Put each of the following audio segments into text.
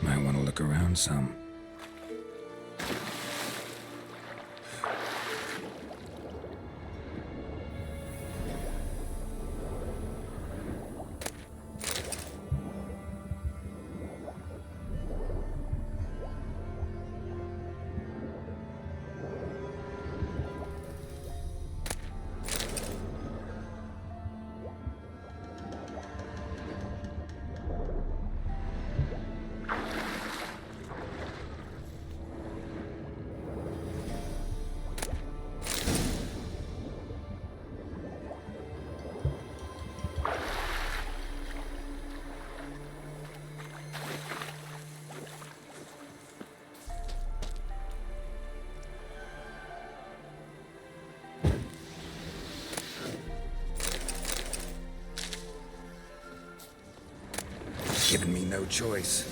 Might want to look around some. Giving me no choice.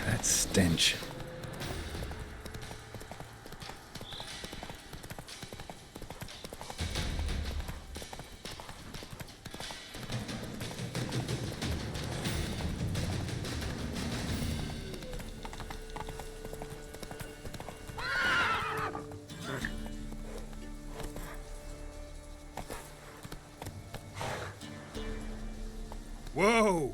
That stench. Whoa!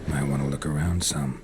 Might want to look around some.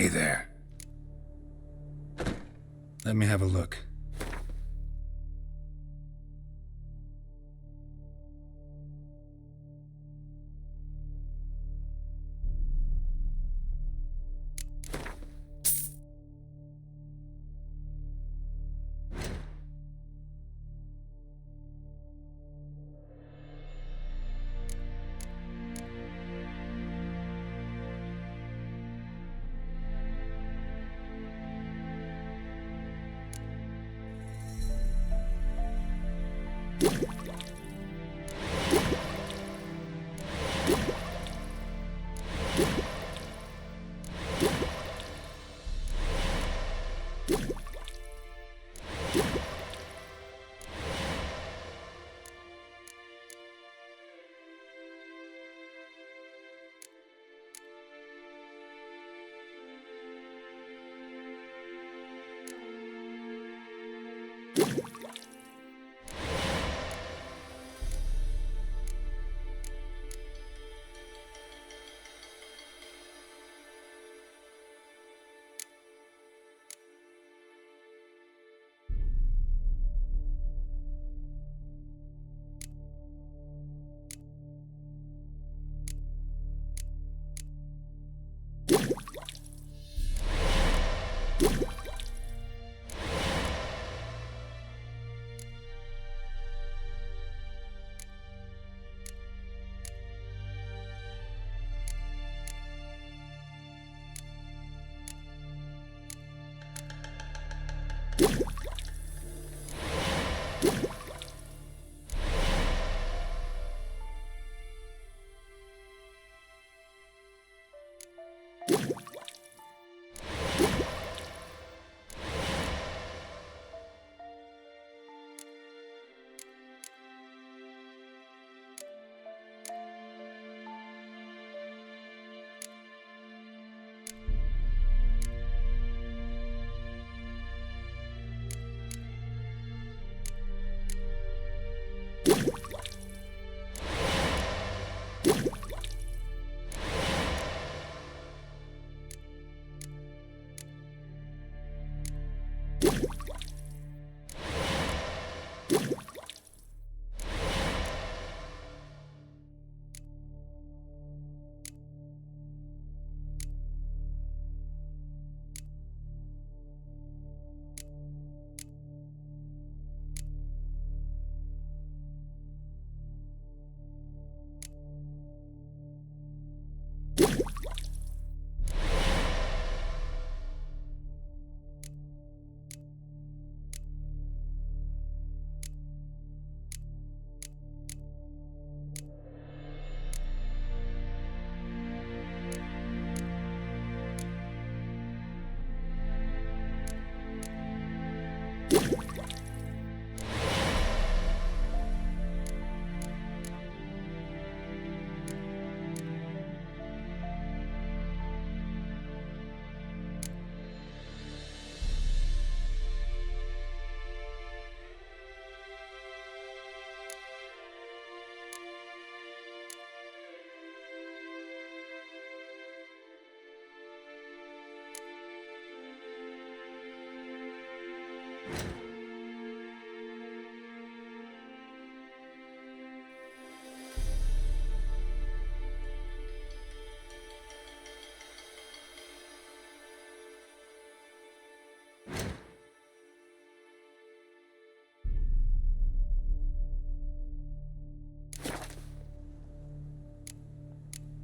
Hey there. Let me have a look.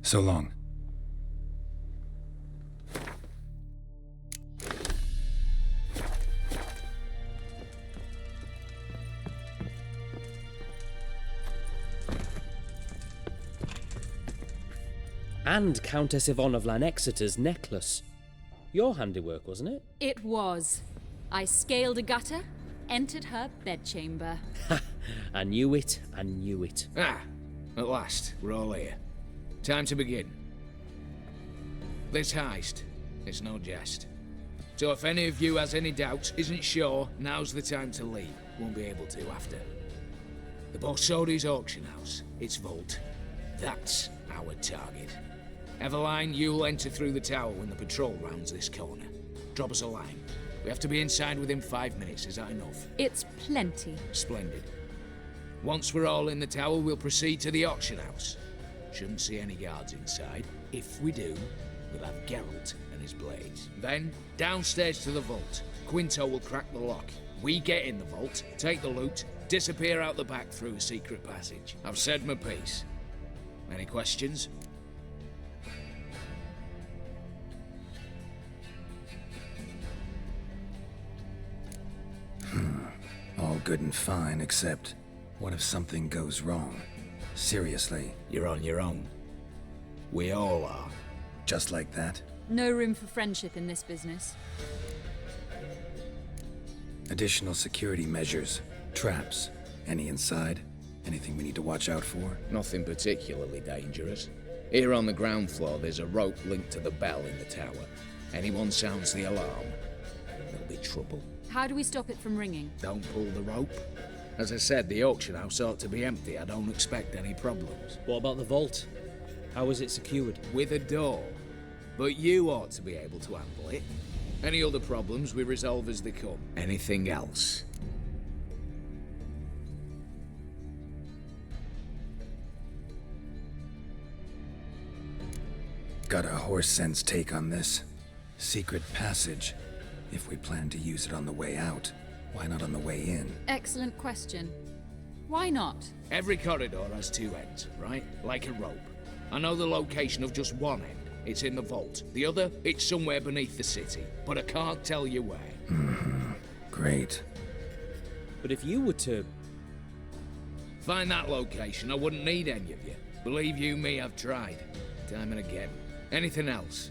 So long. And Countess Yvonne of Lanexeter's necklace. Your handiwork, wasn't it? It was. I scaled a gutter, entered her bedchamber. Ha! I knew it, I knew it. Ah, at last, we're all here. Time to begin. This heist, it's no jest. So if any of you has any doubts, isn't sure, now's the time to leave. Won't be able to after. The Borsodi's auction house, its vault. That's our target. Eveline, you'll enter through the tower when the patrol rounds this corner. Drop us a line. We have to be inside within 5 minutes, is that enough? It's plenty. Splendid. Once we're all in the tower, we'll proceed to the auction house. Shouldn't see any guards inside. If we do, we'll have Geralt and his blades. Then, downstairs to the vault. Quinto will crack the lock. We get in the vault, take the loot, disappear out the back through a secret passage. I've said my piece. Any questions? All good and fine, except what if something goes wrong? Seriously, You're on your own. We all are. just like that? No room for friendship in this business. Additional security measures, traps, any inside? Anything we need to watch out for? Nothing particularly dangerous. Here on the ground floor, there's a rope linked to the bell in the tower. Anyone sounds the alarm, there'll be trouble. How do we stop it from ringing? Don't pull the rope. As I said, the auction house ought to be empty. I don't expect any problems. What about the vault? How is it secured? With a door. But you ought to be able to handle it. Any other problems we resolve as they come. Anything else? Got a horse sense take on this. Secret passage. If we plan to use it on the way out, why not on the way in? Excellent question. Why not? Every corridor has two ends, right? Like a rope. I know the location of just one end. It's in the vault. The other, it's somewhere beneath the city. But I can't tell you where. Great. But if you were to... Find that location, I wouldn't need any of you. Believe you me, I've tried. Time and again. Anything else?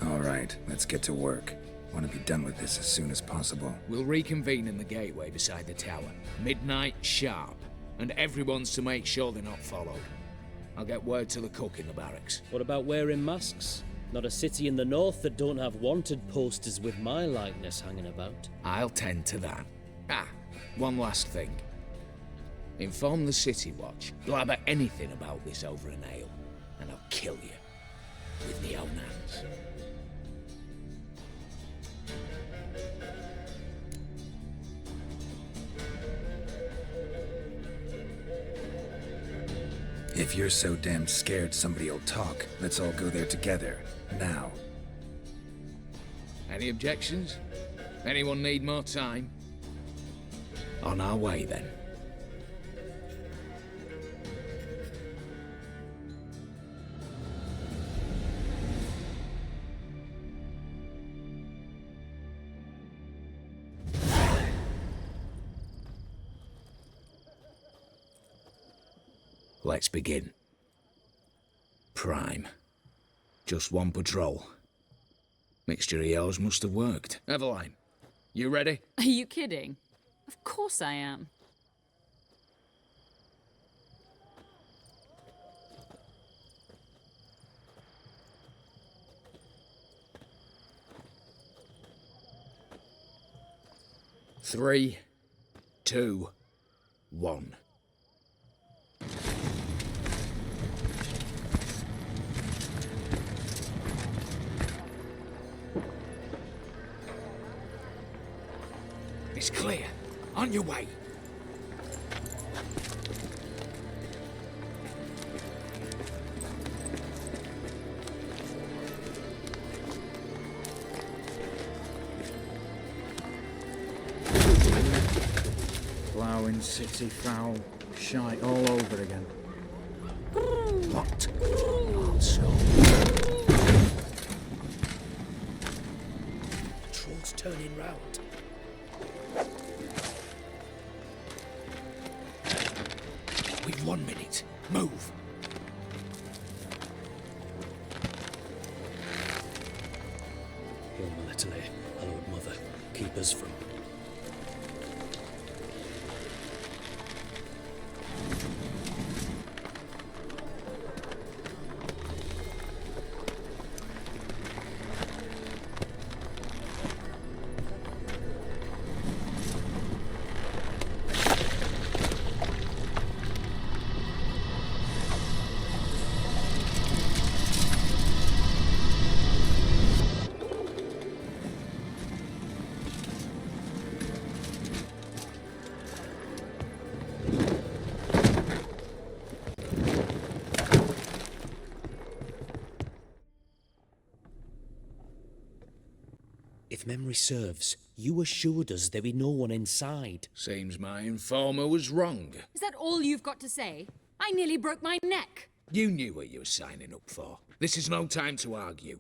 All right, let's get to work. Want to be done with this as soon as possible. We'll reconvene in the gateway beside the tower. Midnight sharp. And everyone's to make sure they're not followed. I'll get word to the cook in the barracks. What about wearing masks? Not a city in the north that don't have wanted posters with my likeness hanging about. I'll tend to that. Ah, one last thing. Inform the City Watch. Blabber anything about this over an ale, and I'll kill you. With my own hands. If you're so damn scared somebody'll talk, let's all go there together. Now. Any objections? Anyone need more time? On our way, then. Let's begin. Prime. Just one patrol. Mixture of yours must have worked. Eveline, you ready? Are you kidding? Of course I am. Three, two, one. It's clear. On your way. Ploughing city foul, shite all over again. 1 minute. Move. Hail Military, hallowed mother, keep us from... If memory serves, you assured us there be no one inside. Seems my informer was wrong. Is that all you've got to say? I nearly broke my neck. You knew what you were signing up for. This is no time to argue.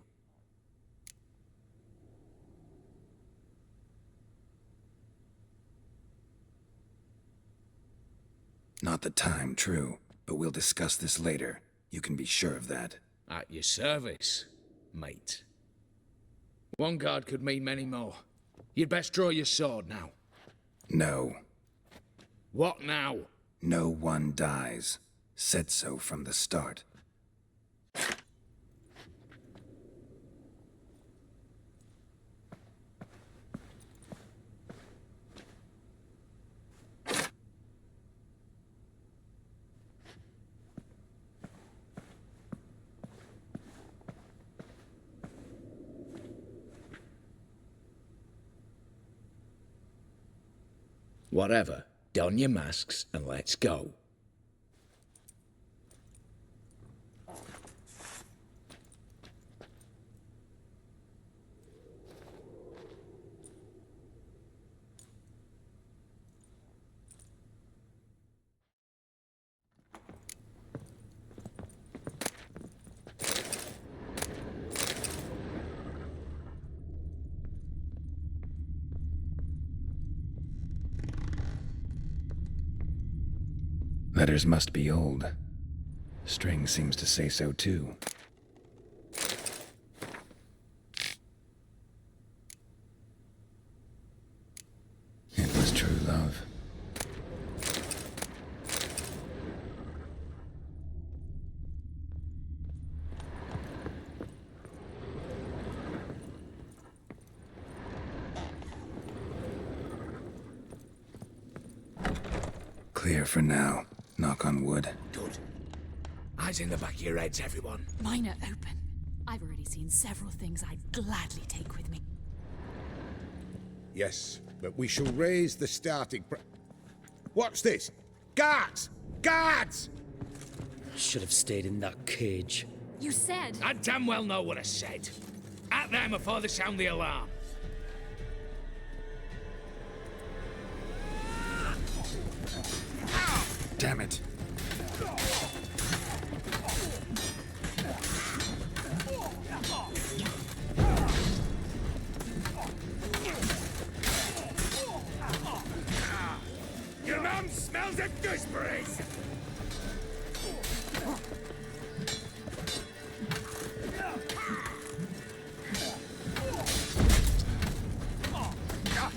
Not the time, true. But we'll discuss this later. You can be sure of that. At your service, mate. One guard could mean many more. You'd best draw your sword now. No. What now? No one dies. Said so from the start. Whatever. Don your masks and let's go. Letters must be old. String seems to say so too. It was true love. Clear for now. Knock on wood. Good. Eyes in the back of your heads, everyone. Mine are open. I've already seen several things I'd gladly take with me. Yes, but we shall raise the starting What's this? Guards! Guards! Should have stayed in that cage. You said... I damn well know what I said. At them before they sound the alarm. Damn it. Your mum smells of gooseberries! Oh, yes!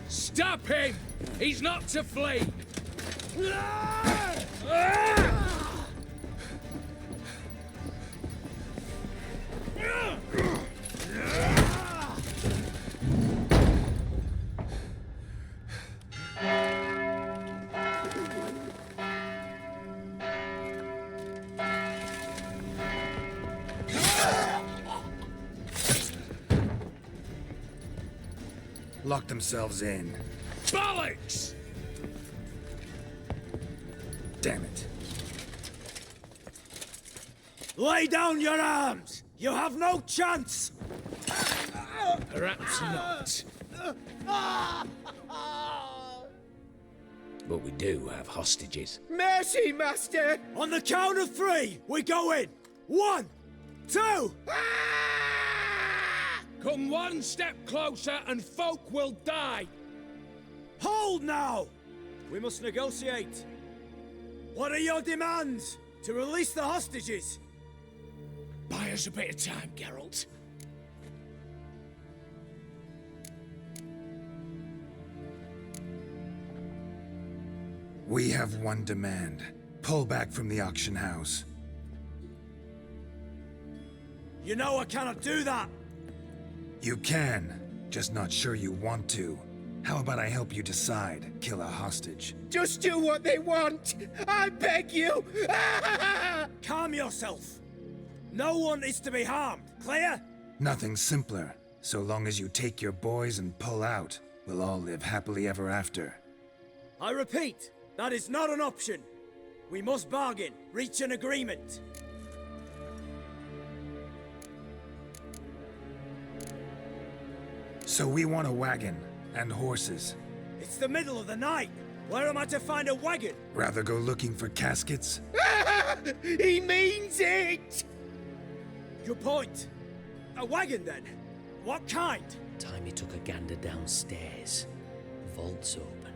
Stop him! He's not to flee! Lock themselves in. Bollocks! Damn it. Lay down your arms! You have no chance! Perhaps not. But we do have hostages. Mercy, Master! On the count of 3, we go in! 1, 2! Come one step closer and folk will die! Hold now! We must negotiate. What are your demands? To release the hostages? Buy us a bit of time, Geralt. We have one demand. Pull back from the auction house. You know I cannot do that! You can, just not sure you want to. How about I help you decide? Kill a hostage. Just do what they want! I beg you! Calm yourself! No one is to be harmed, clear? Nothing simpler. So long as you take your boys and pull out, we'll all live happily ever after. I repeat, that is not an option. We must bargain, reach an agreement. So we want a wagon, and horses. It's the middle of the night. Where am I to find a wagon? Rather go looking for caskets? He means it! Good point. A wagon, then? What kind? Time he took a gander downstairs. Vault's open.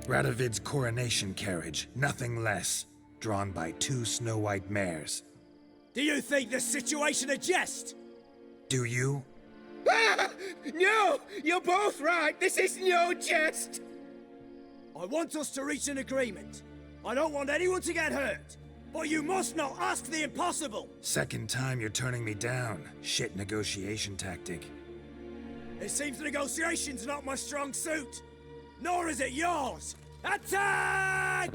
Radovid's coronation carriage, nothing less. Drawn by 2 snow-white mares. Do you think this situation a jest? Do you? No! You're both right! This is no jest! I want us to reach an agreement. I don't want anyone to get hurt. But you must not ask the impossible! Second time you're turning me down. Shit negotiation tactic. It seems negotiation's not my strong suit. Nor is it yours! Attack!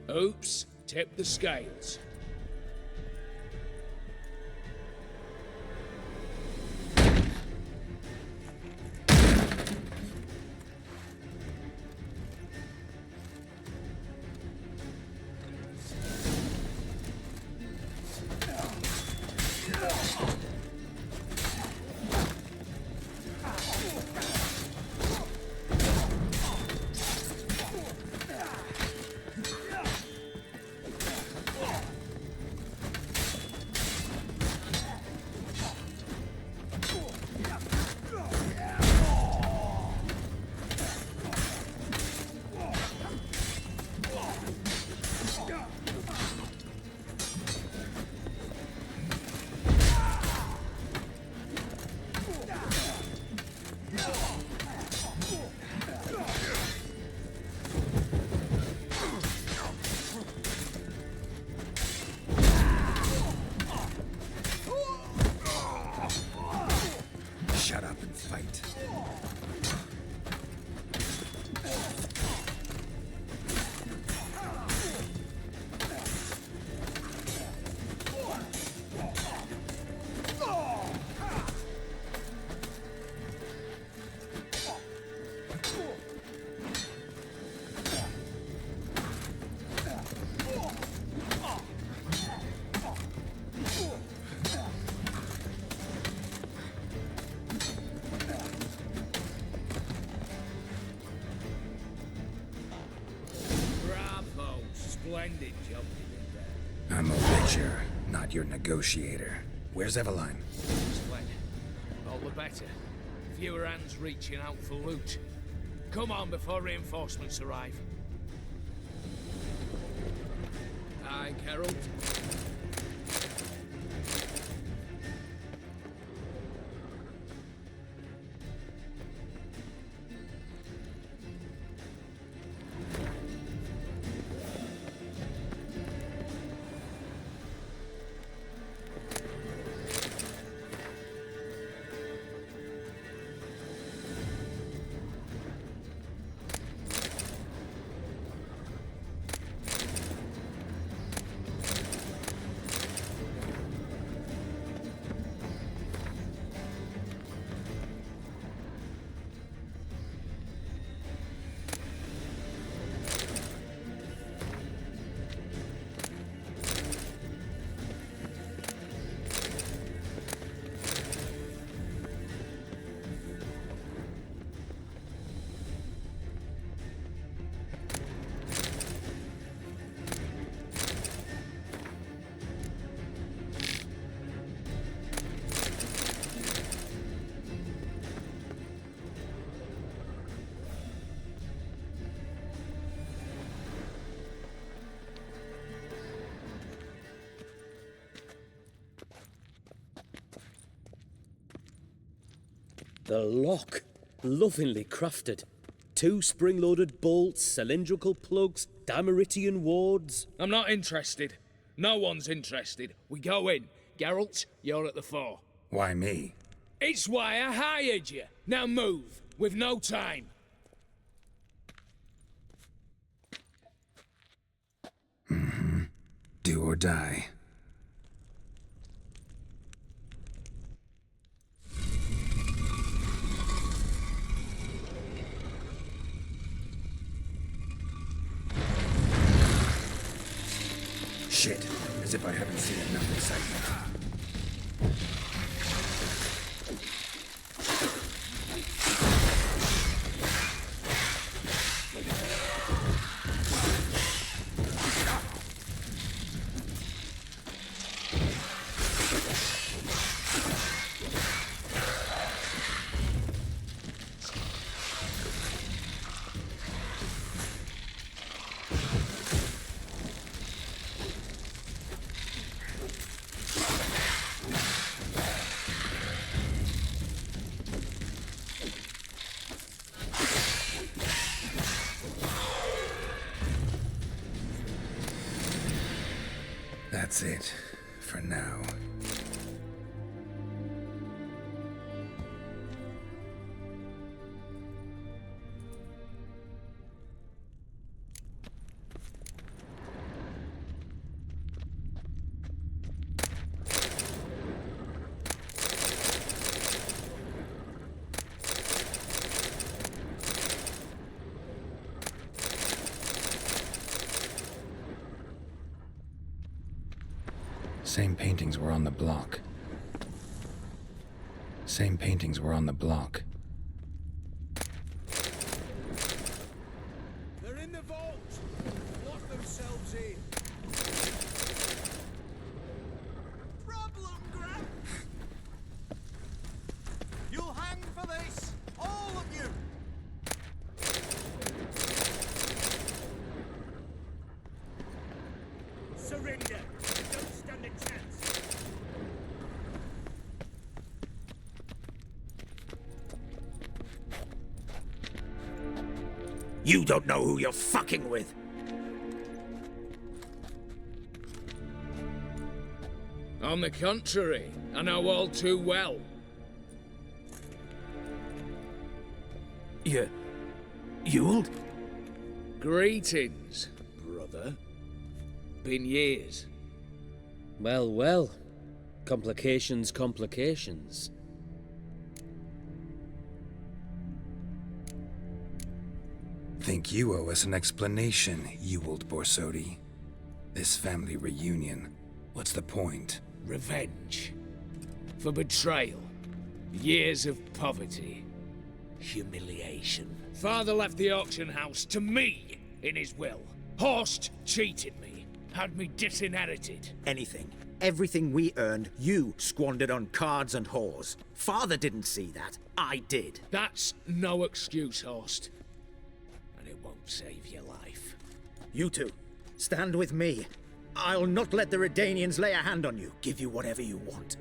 Oops, tip the scales. Shut up and fight. Splendid job you did there. I'm a witcher, not your negotiator. Where's Eveline? Splendid. All the better. Fewer hands reaching out for loot. Come on before reinforcements arrive. Aye, Geralt. The lock. Lovingly crafted. 2 spring-loaded bolts, cylindrical plugs, Dameritian wards. I'm not interested. No one's interested. We go in. Geralt, you're at the fore. Why me? It's why I hired you. Now move. We've no time. Do or die. Shit, as if I haven't seen enough excitement. That's it, for now. Same paintings were on the block. Same paintings were on the block. They're in the vault! Lock themselves in! Problem, Grant! You'll hang for this! All of you! Surrender! Don't stand a chance! You don't know who you're fucking with. On the contrary, I know all too well. Ewald? Greetings, brother. Been years. Well, well. Complications, complications. Think you owe us an explanation, Ewald Borsodi. This family reunion, what's the point? Revenge. For betrayal. Years of poverty. Humiliation. Father left the auction house to me in his will. Horst cheated me. Had me disinherited. Anything. Everything we earned, you squandered on cards and whores. Father didn't see that. I did. That's no excuse, Horst. And it won't save your life. You two, stand with me. I'll not let the Redanians lay a hand on you. Give you whatever you want.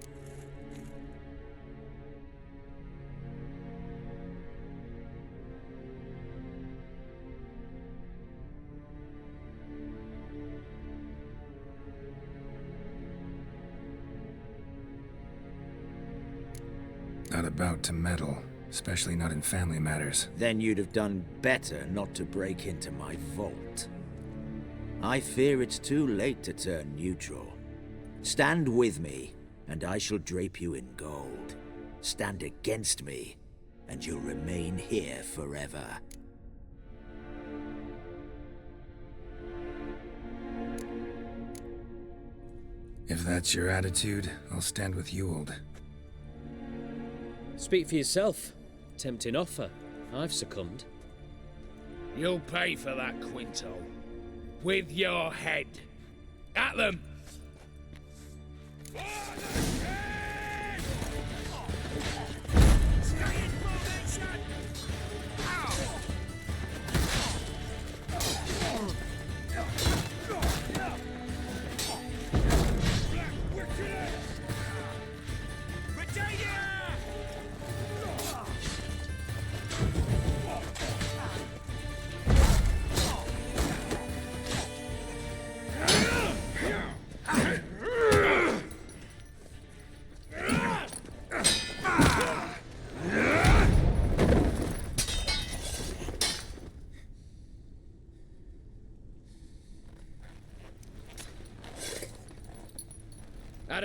Not about to meddle, especially not in family matters. Then you'd have done better not to break into my vault. I fear it's too late to turn neutral. Stand with me, and I shall drape you in gold. Stand against me, and you'll remain here forever. If that's your attitude, I'll stand with Ewald. Speak for yourself. Tempting offer. I've succumbed. You'll pay for that, Quinto. With your head. At them!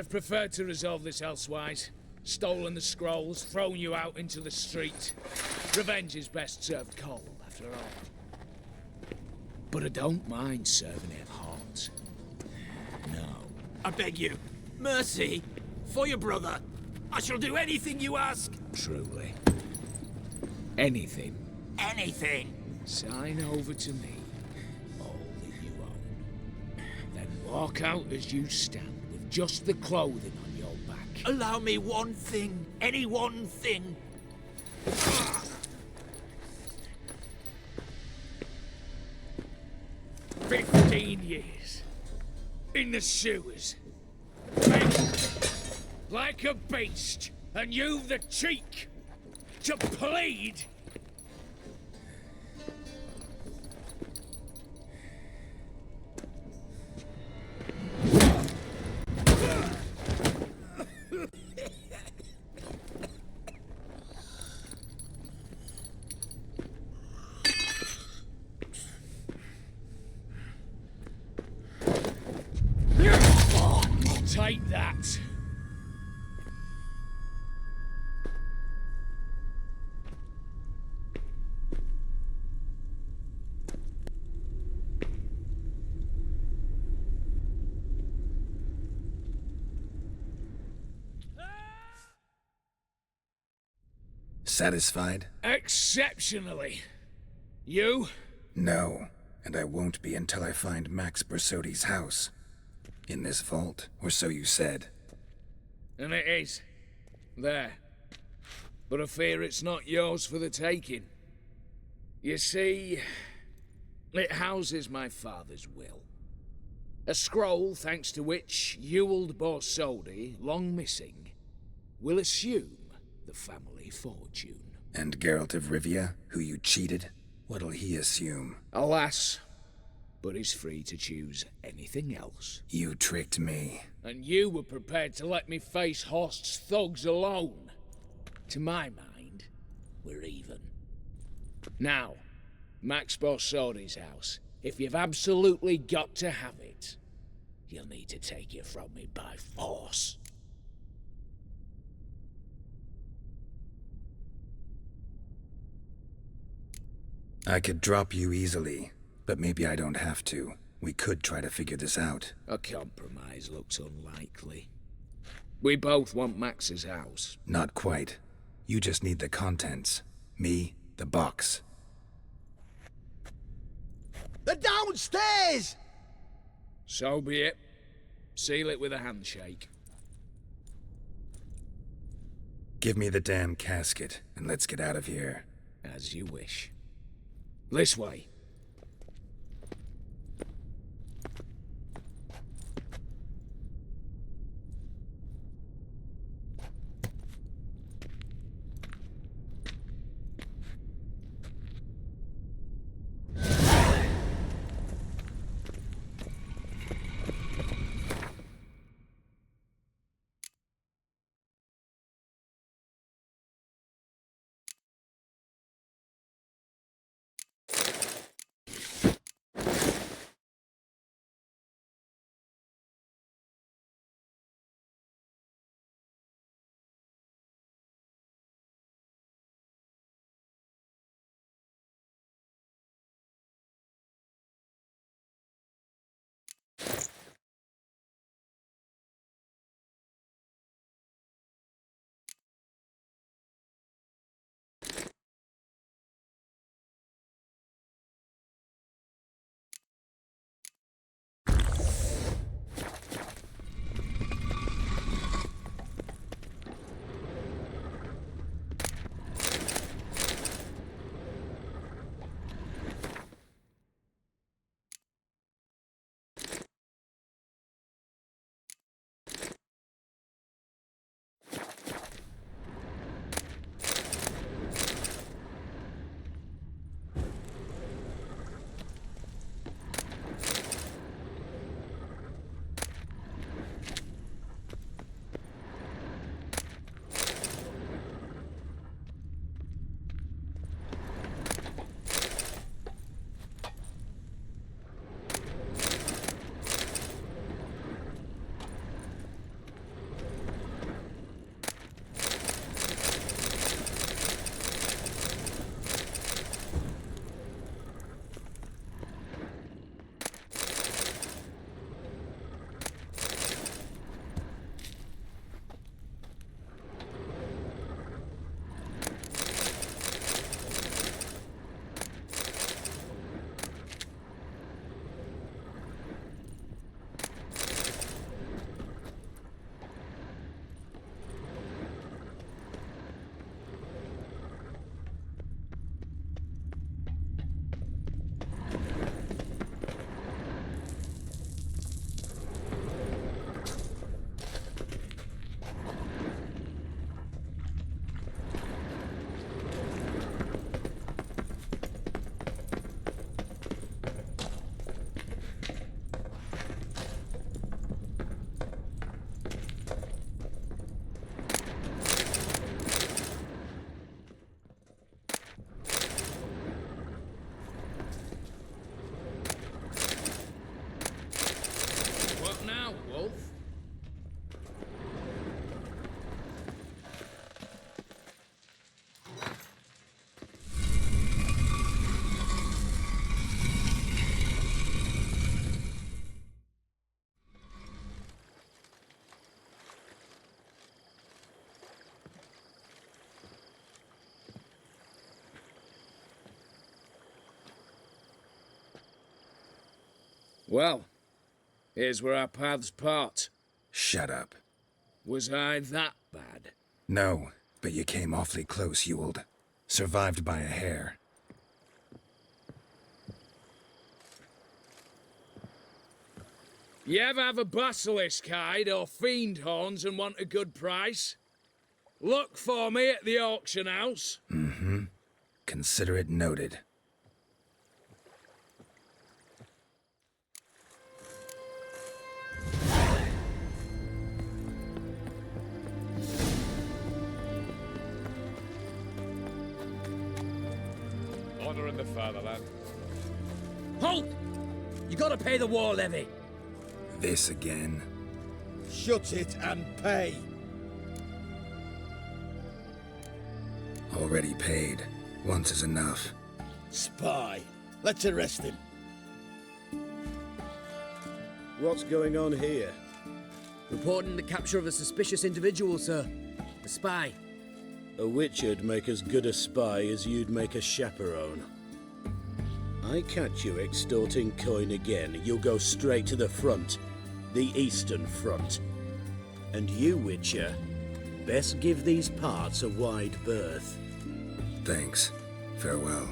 have preferred to resolve this elsewise. Stolen the scrolls, thrown you out into the street. Revenge is best served cold, after all. But I don't mind serving it hot. No. I beg you, mercy, for your brother. I shall do anything you ask. Truly. Anything. Anything. Sign over to me all that you own. Then walk out as you stand with just the clothing on your back. Allow me one thing, any one thing. 15 years. In the sewers. Begging like a beast. And you've the cheek to plead. Take that. Satisfied? Exceptionally. You? No, and I won't be until I find Max Bersodi's house. In this vault, or so you said. And it is. There. But I fear it's not yours for the taking. You see, it houses my father's will. A scroll thanks to which Ewald Borsodi, long missing, will assume the family fortune. And Geralt of Rivia, who you cheated, what'll he assume? Alas, but he's free to choose anything else. You tricked me. And you were prepared to let me face Horst's thugs alone. To my mind, we're even. Now, Max Borsodi's house. If you've absolutely got to have it, you'll need to take it from me by force. I could drop you easily, but maybe I don't have to. We could try to figure this out. A compromise looks unlikely. We both want Max's house. Not quite. You just need the contents. Me, the box. They're downstairs! So be it. Seal it with a handshake. Give me the damn casket, and let's get out of here. As you wish. This way. Well, here's where our paths part. Shut up. Was I that bad? No, but you came awfully close, Ewald. Survived by a hair. You ever have a basilisk hide or fiend horns and want a good price? Look for me at the auction house. Mm-hmm. Consider it noted. Honor in the fatherland. Halt! You gotta pay the war levy. This again. Shut it and pay. Already paid. Once is enough. Spy. Let's arrest him. What's going on here? Reporting the capture of a suspicious individual, sir. A spy. A witcher'd make as good a spy as you'd make a chaperone. I catch you extorting coin again, you'll go straight to the front. The Eastern Front. And you, Witcher, best give these parts a wide berth. Thanks. Farewell.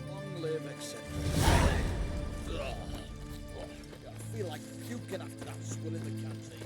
Long live etc. I feel like puking after that swill in the canteen.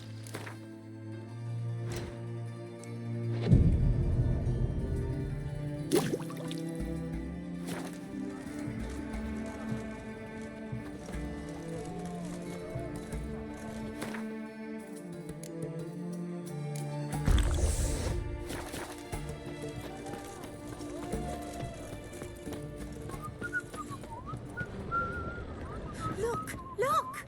Look! Look!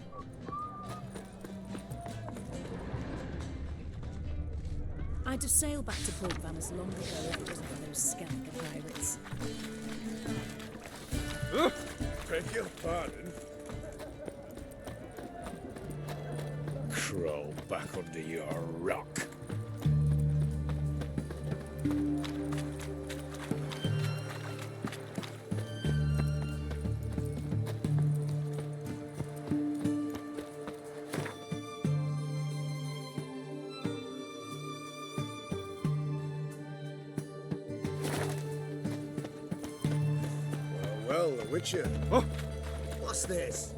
I'd have sailed back to Port Vamos long ago if it wasn't for those skanker pirates. Beg your pardon? Crawl back under your rock. Well, the Witcher. Oh! What's this?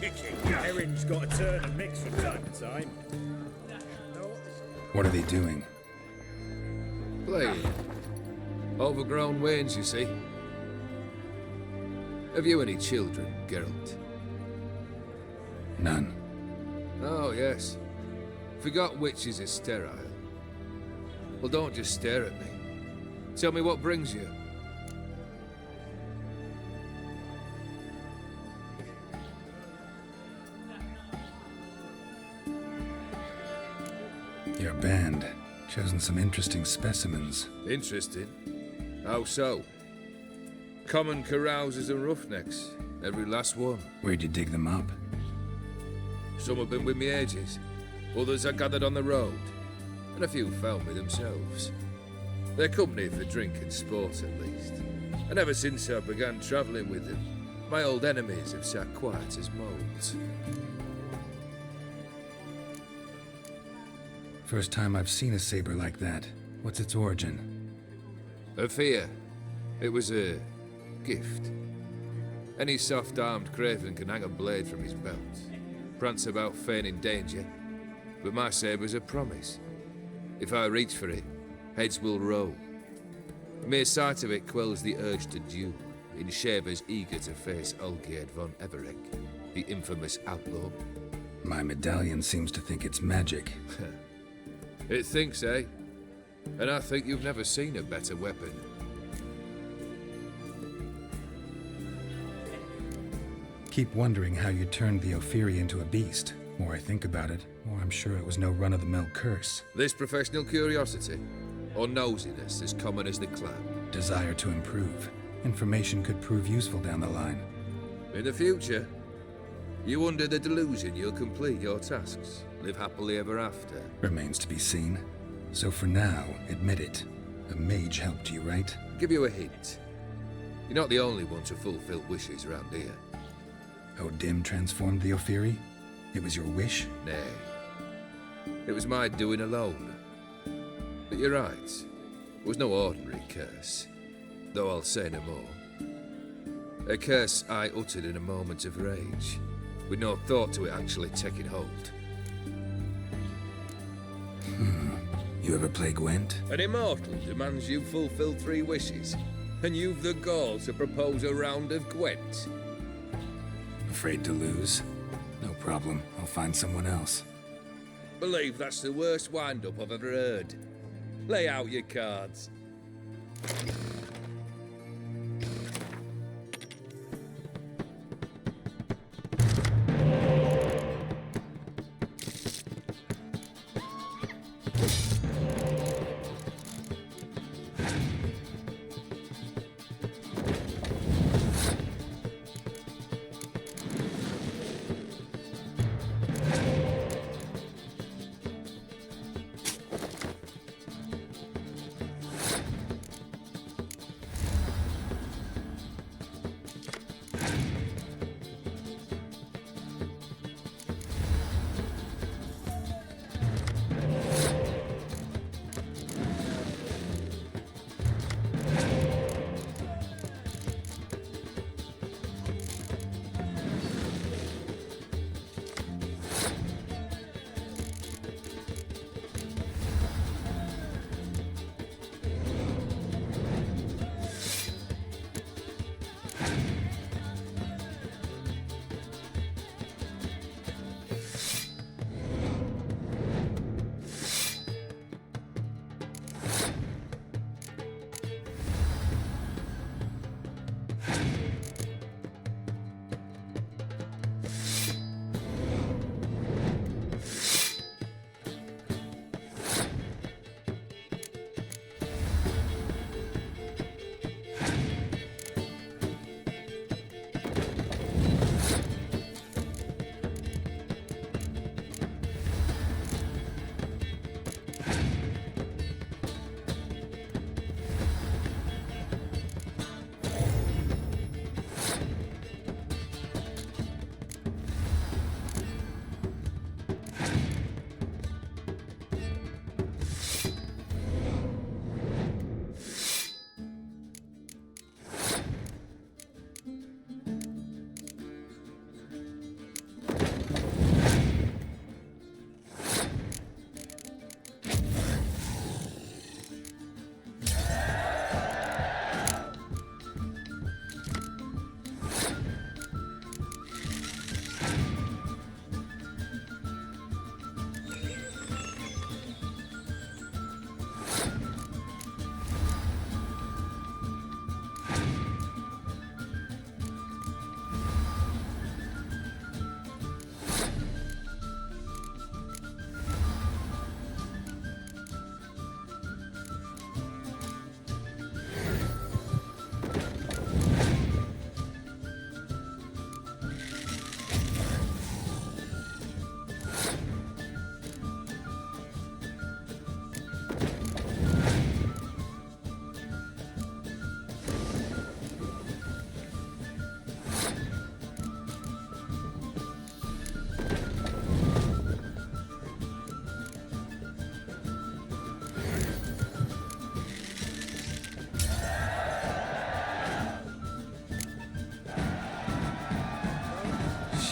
Kicking. Erin's got to turn and mix from time to time. What are they doing? Playing. Overgrown wains, you see. Have you any children, Geralt? None. Oh, yes. Forgot witches are sterile. Well, don't just stare at me. Tell me what brings you. Your band. Chosen some interesting specimens. Interesting. How so? Common carousers and roughnecks. Every last one. Where'd you dig them up? Some have been with me ages. Others I gathered on the road. And a few found me themselves. They're company for drink and sport, at least. And ever since I began travelling with them, my old enemies have sat quiet as moles. First time I've seen a saber like that. What's its origin? A fear. It was a gift. Any soft-armed craven can hang a blade from his belt, prance about feigning danger, but my saber's a promise. If I reach for it, heads will roll. The mere sight of it quells the urge to duel in shavers eager to face Olgierd von Everec, the infamous outlaw. My medallion seems to think it's magic. It thinks, eh? And I think you've never seen a better weapon. Keep wondering how you turned the Ophiri into a beast. More I think about it, more I'm sure it was no run-of-the-mill curse. This professional curiosity, or nosiness as common as the cloud. Desire to improve. Information could prove useful down the line. In the future, you under the delusion you'll complete your tasks, live happily ever after. Remains to be seen. So for now, admit it. A mage helped you, right? Give you a hint. You're not the only one to fulfill wishes around here. O'Dim transformed the Ophiri? It was your wish? Nay. It was my doing alone. But you're right. It was no ordinary curse. Though I'll say no more. A curse I uttered in a moment of rage, with no thought to it actually taking hold. You ever play Gwent? An immortal demands you fulfill 3 wishes, and you've the gall to propose a round of Gwent. Afraid to lose? No problem. I'll find someone else. Believe that's the worst wind-up I've ever heard. Lay out your cards.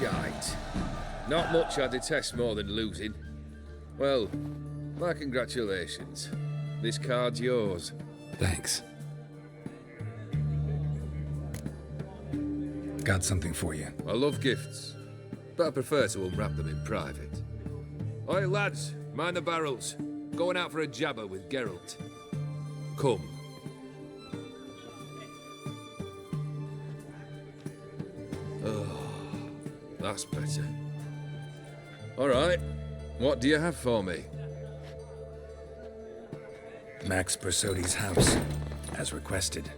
Shite. Not much I detest more than losing. Well, my congratulations. This card's yours. Thanks. Got something for you. I love gifts, but I prefer to unwrap them in private. Oi, lads, mind the barrels. Going out for a jabber with Geralt. Come. Oh, that's better. All right, what do you have for me? Max Bersodi's house, as requested.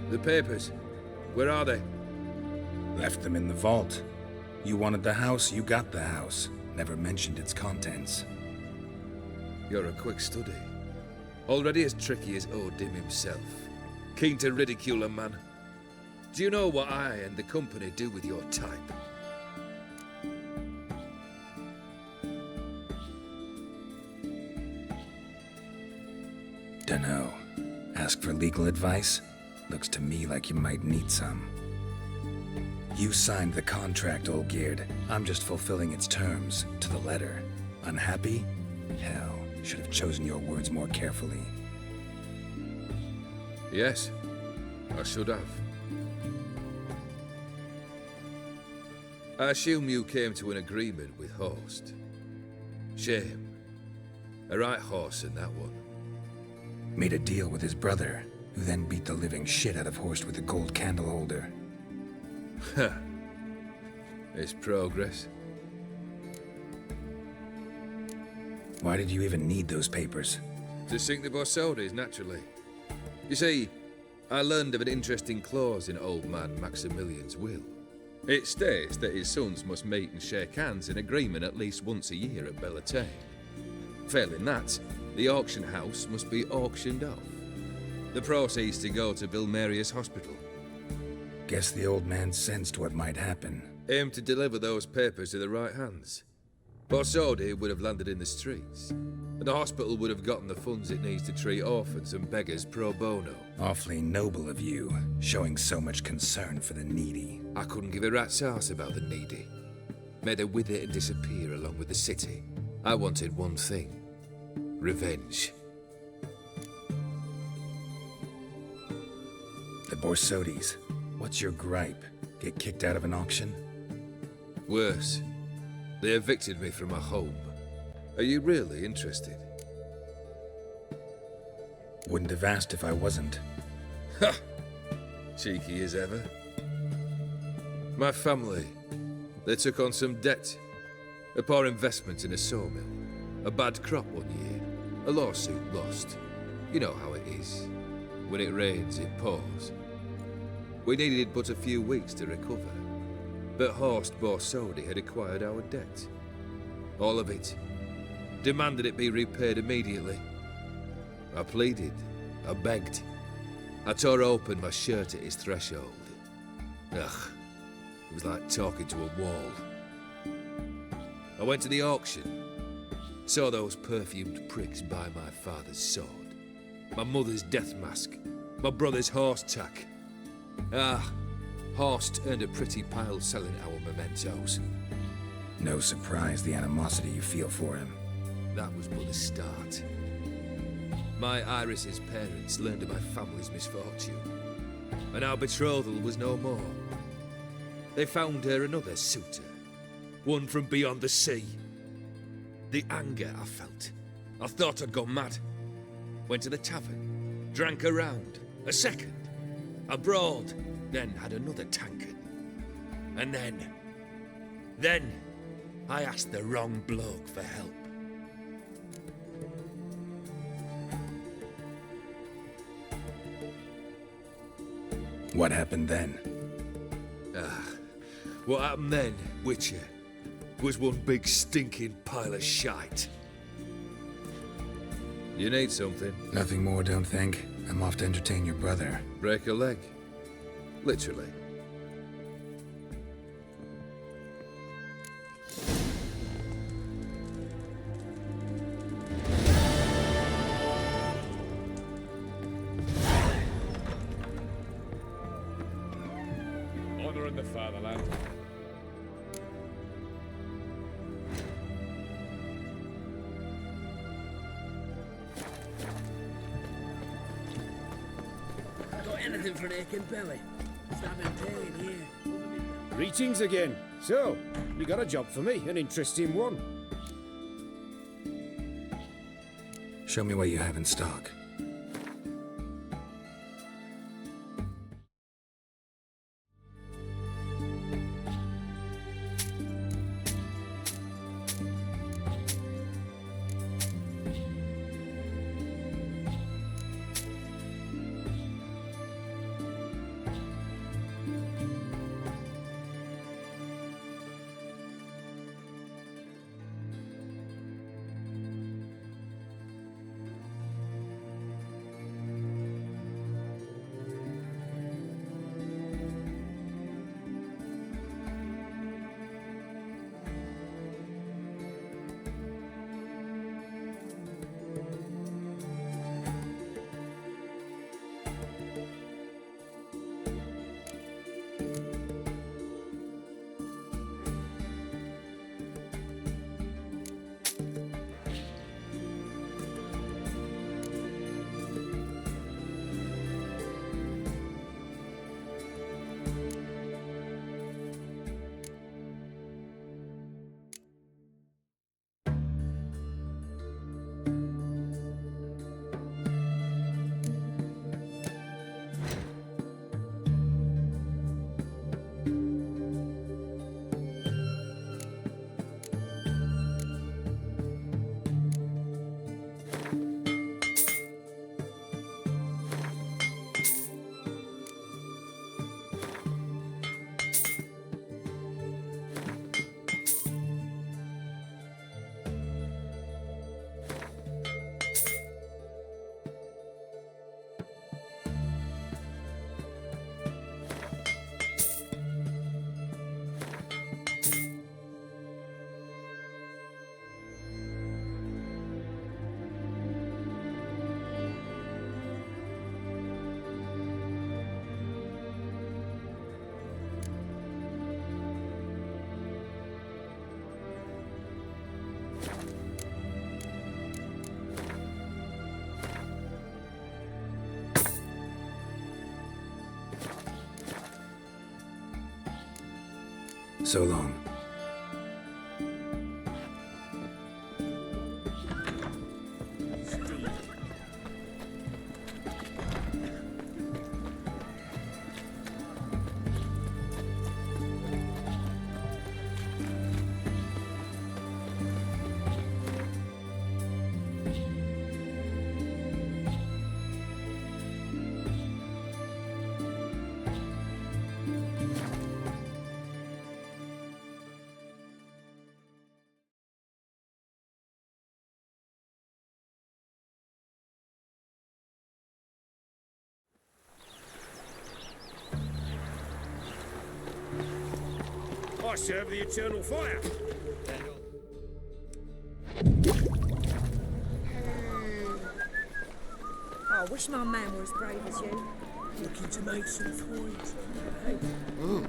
The papers. Where are they? Left them in the vault. You wanted the house, you got the house. Never mentioned its contents. You're a quick study. Already as tricky as Odin himself. Keen to ridicule a man. Do you know what I and the company do with your type? Dunno. Ask for legal advice? Looks to me like you might need some. You signed the contract, Olgierd. I'm just fulfilling its terms, to the letter. Unhappy? Hell, should have chosen your words more carefully. Yes, I should have. I assume you came to an agreement with Horst. Shame. A right horse in that one. Made a deal with his brother, who then beat the living shit out of Horst with a gold candle holder. Huh. It's progress. Why did you even need those papers? To sink the Borsodis, naturally. You see, I learned of an interesting clause in old man Maximilian's will. It states that his sons must meet and shake hands in agreement at least once a year at Bellatane. Failing that, the auction house must be auctioned off. The proceeds to go to Vilmerius Hospital. Guess the old man sensed what might happen. Aimed to deliver those papers to the right hands. Borsodi would have landed in the streets, and the hospital would have gotten the funds it needs to treat orphans and beggars pro bono. Awfully noble of you, showing so much concern for the needy. I couldn't give a rat's ass about the needy. Made her wither and disappear along with the city. I wanted one thing. Revenge. The Borsodis. What's your gripe? Get kicked out of an auction? Worse. They evicted me from my home. Are you really interested? Wouldn't have asked if I wasn't. Ha! Cheeky as ever. My family, they took on some debt. A poor investment in a sawmill. A bad crop one year. A lawsuit lost. You know how it is. When it rains, it pours. We needed but a few weeks to recover. But Horst Borsodi had acquired our debt. All of it. Demanded it be repaid immediately. I pleaded. I begged. I tore open my shirt at his threshold. Ugh. It was like talking to a wall. I went to the auction. Saw those perfumed pricks buy my father's sword. My mother's death mask. My brother's horse tack. Ah, Horst earned a pretty pile selling our mementos. No surprise the animosity you feel for him. That was but the start. My Iris's parents learned of my family's misfortune, and our betrothal was no more. They found her another suitor, one from beyond the sea. The anger I felt, I thought I'd gone mad. Went to the tavern, drank a round, a second, a broad, then had another tankard. And then, I asked the wrong bloke for help. What happened then? What happened then, Witcher, was one big stinking pile of shite. You need something? Nothing more, don't think. I'm off to entertain your brother. Break a leg. Literally. Honor in the fatherland. Got anything for an aching belly? Stabbing pain here. Greetings again. So, you got a job for me, an interesting one. Show me what you have in stock. So long. I serve the eternal fire. I wish my man were as brave as you. Looking to make some coins. Oh,